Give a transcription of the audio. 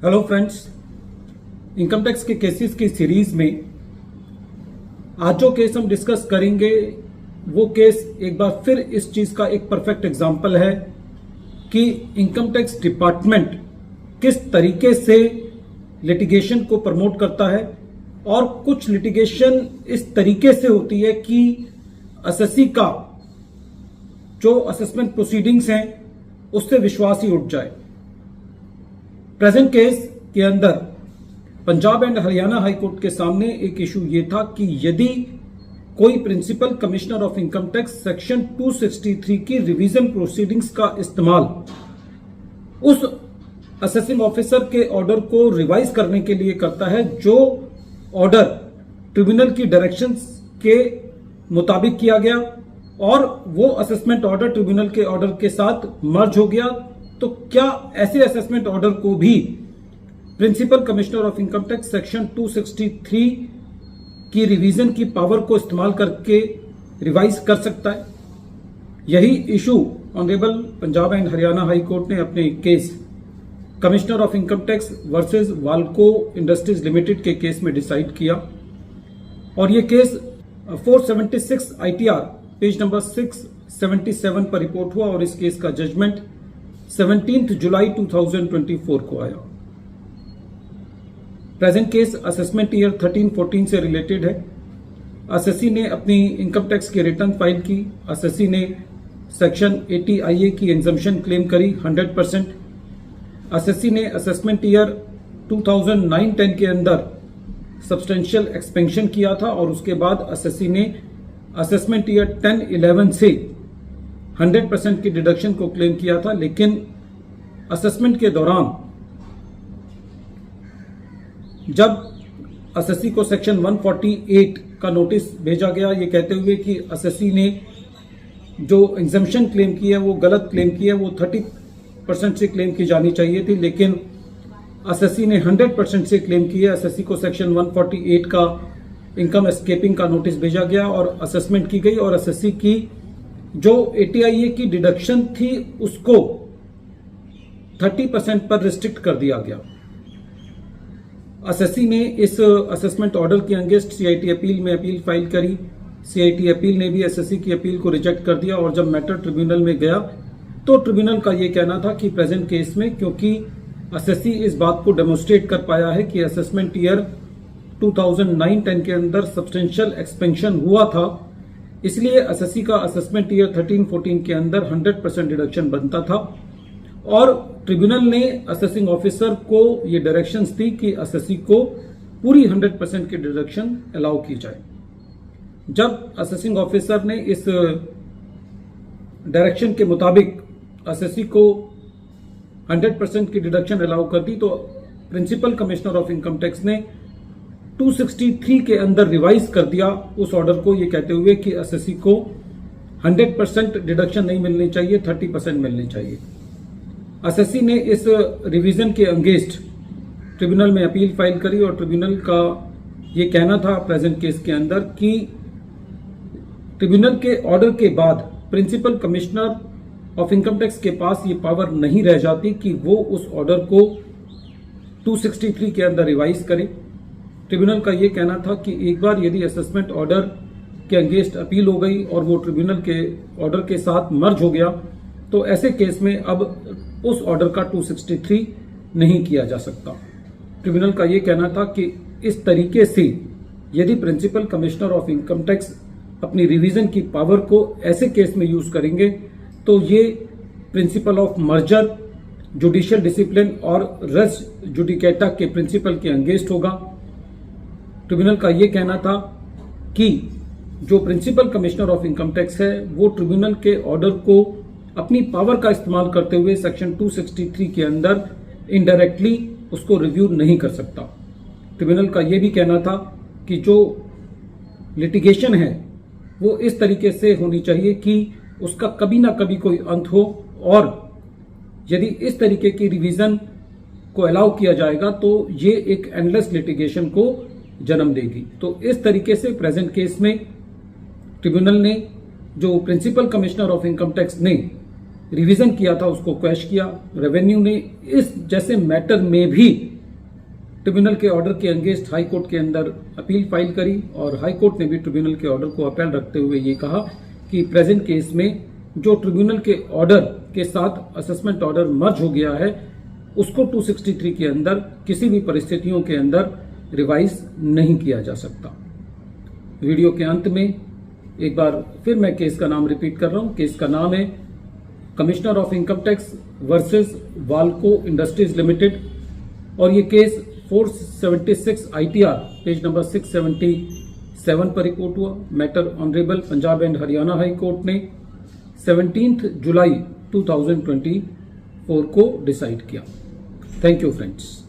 Hello friends, income tax के cases की series में आज जो केस हम डिस्कस करेंगे वो केस एक बार फिर इस चीज का एक परफेक्ट एग्जांपल है कि इनकम टैक्स डिपार्टमेंट किस तरीके से लिटिगेशन को प्रमोट करता है और कुछ लिटिगेशन इस तरीके से होती है कि एसएससी का जो असेसमेंट प्रोसीडिंग्स हैं उससे विश्वास ही उठ जाए। प्रेजेंट केस के अंदर Punjab and Haryana high court के सामने एक इशू ये था कि यदि कोई principal commissioner of income tax section 263 की रिवीजन प्रोसीडिंग्स का इस्तेमाल उस असेसिंग ऑफिसर के ऑर्डर को रिवाइज करने के लिए करता है जो ऑर्डर ट्रिब्यूनल की डायरेक्शंस के मुताबिक किया गया और वो असेसमेंट ऑर्डर ट्रिब्यूनल के ऑर्डर के साथ मर्ज हो गया, तो क्या ऐसे असेसमेंट ऑर्डर को भी principal commissioner of income tax section 263 की रिवीजन की पावर को इस्तेमाल करके रिवाइज कर सकता है? यही issue honourable Punjab and Haryana high court ने अपने case commissioner of income tax versus Walco industries limited के केस में डिसाइड किया और ये केस 476 ITR पेज नंबर 677 पर रिपोर्ट हुआ और इस केस का जजमेंट 17 जुलाई 2024 को आया। प्रेजेंट केस असेसमेंट ईयर 13-14 से रिलेटेड है। एसएससी ने अपनी इनकम टैक्स की रिटर्न फाइल की। एसएससी ने सेक्शन 80 IA की एग्जम्पशन क्लेम करी 100%। एसएससी ने असेसमेंट ईयर 2009-10 के अंदर सब्सटेंशियल एक्सपेंशन किया था और उसके बाद एसएससी ने असेसमेंट ईयर 10-11 से 100% की डिडक्शन को क्लेम किया था, लेकिन असेसमेंट के दौरान जब एसएससी को सेक्शन 148 का नोटिस भेजा गया ये कहते हुए कि एसएससी ने जो एग्जम्पशन क्लेम की है वो गलत क्लेम की है, वो 30% से क्लेम की जानी चाहिए थी, लेकिन एसएससी ने 100% से क्लेम की है। एसएससी को सेक्शन 148 का इनकम एस्केपिंग का नोटिस भेजा गया और असेसमेंट की गई और एसएससी की जो 80 IA की डिडक्शन थी उसको 30% पर रिस्ट्रिक्ट कर दिया गया। एसएससी ने इस असेसमेंट ऑर्डर के अगेंस्ट सीआईटी अपील में अपील फाइल करी। सीआईटी अपील ने भी एसएससी की अपील को रिजेक्ट कर दिया और जब मैटर ट्रिब्यूनल में गया तो ट्रिब्यूनल का यह कहना था कि प्रेजेंट केस में क्योंकि एसएससी इस बात को डेमोन्स्ट्रेट कर पाया है कि असेसमेंट ईयर 2009-10 के अंदर सब्सटेंशियल एक्सपेंशन हुआ था, इसलिए एसएससी का असेसमेंट ईयर 13-14 के अंदर 100% डिडक्शन बनता था और ट्रिब्यूनल ने असेसिंग ऑफिसर को ये डायरेक्शंस दी कि एसएससी को पूरी 100% की डिडक्शन अलाउ की जाए। जब असेसिंग ऑफिसर ने इस डायरेक्शन के मुताबिक एसएससी को 100% की डिडक्शन अलाउ कर दी तो principal commissioner of income tax ने 263 के अंदर रिवाइज कर दिया उस ऑर्डर को, ये कहते हुए कि एसएससी को 100% डिडक्शन नहीं मिलनी चाहिए, 30% मिलनी चाहिए। एसएससी ने इस रिवीजन के अगेंस्ट ट्रिब्यूनल में अपील फाइल करी और ट्रिब्यूनल का ये कहना था प्रेजेंट केस के अंदर कि ट्रिब्यूनल के ऑर्डर के बाद principal commissioner of income tax के पास ये पावर नहीं रह जाती कि वो उस ऑर्डर को 263 के अंदर रिवाइज करे। ट्रिब्यूनल का ये कहना था कि एक बार यदि असेसमेंट ऑर्डर के अगेंस्ट अपील हो गई और वो ट्रिब्यूनल के ऑर्डर के साथ मर्ज हो गया तो ऐसे केस में अब उस ऑर्डर का 263 नहीं किया जा सकता। ट्रिब्यूनल का ये कहना था कि इस तरीके से यदि principal commissioner of income tax अपनी रिवीजन की पावर को ऐसे केस में यूज करेंगे तो ये principle of merger, judicial discipline और रेस जुडिकेटा के प्रिंसिपल के अगेंस्ट होगा। ट्रिब्यूनल का ये कहना था कि जो principal commissioner of income tax है वो ट्रिब्यूनल के ऑर्डर को अपनी पावर का इस्तेमाल करते हुए सेक्शन 263 के अंदर इनडायरेक्टली उसको रिव्यू नहीं कर सकता। ट्रिब्यूनल का ये भी कहना था कि जो लिटिगेशन है वो इस तरीके से होनी चाहिए कि उसका कभी ना कभी कोई अंत हो और यदि इस तरीके की रिवीजन को अलाउ किया जाएगा तो ये एक एंडलेस लिटिगेशन को जन्म देगी। तो इस तरीके से प्रेजेंट केस में ट्रिब्यूनल ने जो principal commissioner of income tax ने रिवीजन किया था उसको क्वैश किया। रेवेन्यू ने इस जैसे मैटर में भी ट्रिब्यूनल के ऑर्डर के अगेंस्ट हाई कोर्ट के अंदर अपील फाइल करी और हाई कोर्ट ने भी ट्रिब्यूनल के ऑर्डर को अपील रखते हुए ये कहा कि प्रेजेंट केस में जो ट्रिब्यूनल के ऑर्डर के साथ असेसमेंट ऑर्डर मर्ज हो गया है उसको 263 के अंदर किसी भी परिस्थितियों के अंदर रिवाइज नहीं किया जा सकता। वीडियो के अंत में एक बार फिर मैं केस का नाम रिपीट कर रहा हूं। केस का नाम है commissioner of income tax versus Walco industries limited और ये केस 476 ITR पेज नंबर 677 पर रिपोर्ट हुआ। Matter honourable Punjab and Haryana high court ने 17 जुलाई 2024 को डिसाइड किया। Thank you friends.